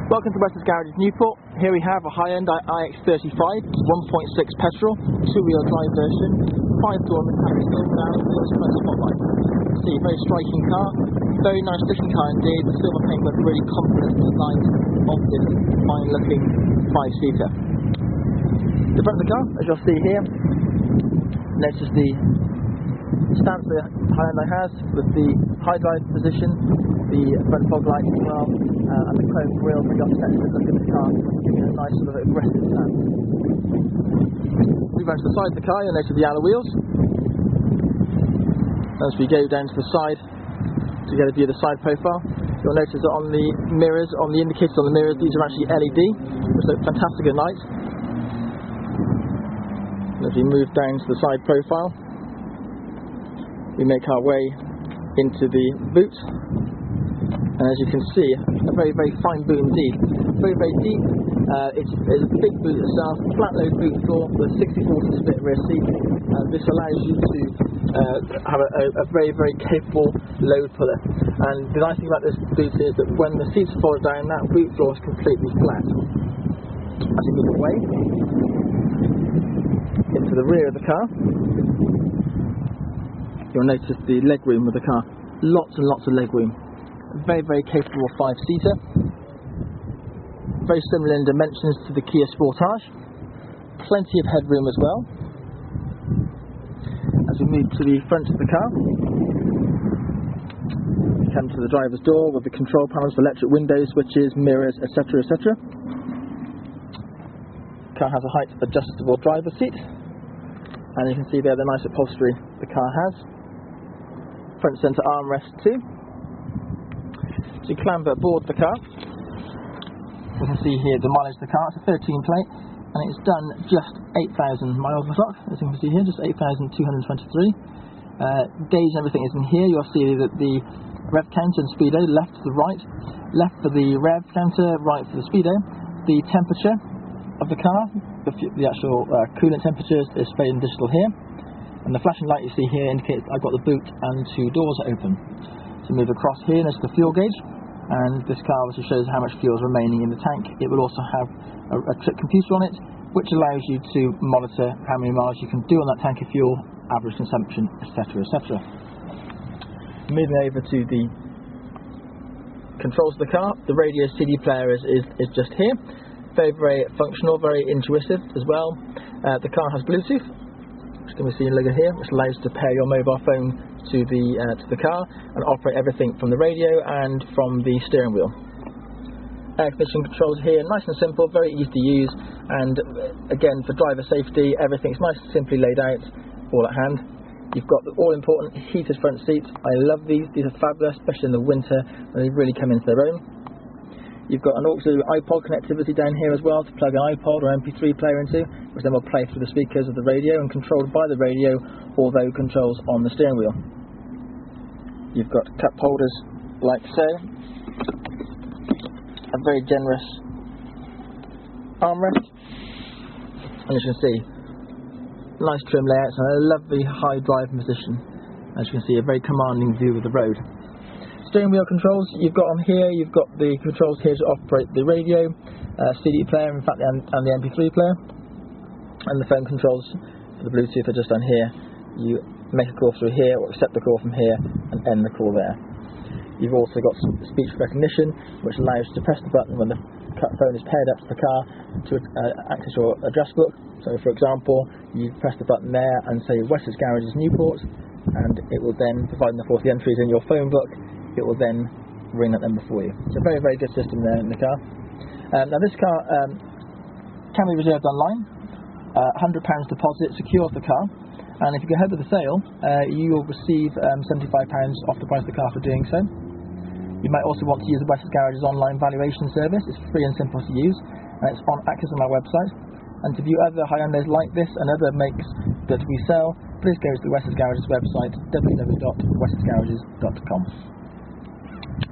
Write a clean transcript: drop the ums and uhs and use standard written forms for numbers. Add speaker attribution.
Speaker 1: Welcome to Wessex Garages Newport. Here we have a Hyundai IX35 1.6 petrol, two-wheel drive version, 5-door metallic silver down with a front spotlight. See, very striking car, very nice looking car indeed. The silver paint work really complements the design of this fine-looking 5-seater. The front of the car, as you'll see here, notice the stance the Hyundai has with the high drive position, the front fog lights as well, and the chrome grille for the offset to look at the car, giving a nice sort of aggressive stance. We run to the side of the car, you'll notice the alloy wheels. As we go down to the side to get a view of the side profile, you'll notice that on the mirrors, on the indicators on the mirrors, these are actually LED, which look fantastic at night. And as we move down to the side profile, we make our way into the boot, and as you can see, a very, very fine boot indeed. Very, very deep. It's a big boot itself, flat load boot floor with a 60/40 split rear seat. This allows you to have a very, very capable load puller. And the nice thing about this boot is that when the seats fold down, that boot floor is completely flat. As you move away into the rear of the car, you'll notice the leg room of the car. Lots and lots of leg room. Very, very capable 5-seater. Very similar in dimensions to the Kia Sportage. Plenty of headroom as well. As we move to the front of the car, we come to the driver's door with the control panels for electric windows, switches, mirrors, etc. etc. The car has a height adjustable driver's seat, and you can see there the nice upholstery the car has. Front centre armrest too. So you clamber aboard the car. You can see here the mileage of the car. It's a 13 plate, and it's done just 8,000 miles on the clock. As you can see here, just 8,223. Gauge and everything is in here. You'll see that the rev counter and speedo, left to the right, left for the rev counter, right for the speedo. The temperature of the car, the actual coolant temperature is displayed in digital here. And the flashing light you see here indicates I've got the boot and 2 doors open. So move across here, and there's the fuel gauge, and this car obviously shows how much fuel is remaining in the tank. It will also have a trip computer on it, which allows you to monitor how many miles you can do on that tank of fuel, average consumption, etc. etc. Moving over to the controls of the car, the radio CD player is just here. Very, very functional, very intuitive as well. The car has Bluetooth, which can be seen here, which allows you to pair your mobile phone to the car and operate everything from the radio and from the steering wheel. Air conditioning controls here, nice and simple, very easy to use, and again for driver safety, everything's nice and simply laid out, all at hand. You've got the all-important heated front seats. I love these are fabulous, especially in the winter when they really come into their own. You've got an auxiliary iPod connectivity down here as well to plug an iPod or MP3 player into, which then will play through the speakers of the radio and controlled by the radio, although controls on the steering wheel. You've got cup holders like so, a very generous armrest, and as you can see, nice trim layouts and a lovely high driving position. As you can see, a very commanding view of the road. Steering wheel controls, you've got on here, you've got the controls here to operate the radio, CD player, in fact, and the MP3 player, and the phone controls for the Bluetooth are just on here. You make a call through here, or accept the call from here, and end the call there. You've also got some speech recognition, which allows you to press the button when the phone is paired up to the car to access your address book. So, for example, you press the button there and say Wessex Garages Newport, and it will then, providing the 40 entries in your phone book, it will then ring that number for you. It's a very, very good system there in the car. Now this car can be reserved online. £100 deposit secures the car, and if you go ahead with the sale, you will receive £75 off the price of the car for doing so. You might also want to use the Wessex Garages online valuation service. It's free and simple to use, and it's active on our website. And to view other Hyundais like this and other makes that we sell, please go to the Wessex Garages website, www.wessexgarages.com.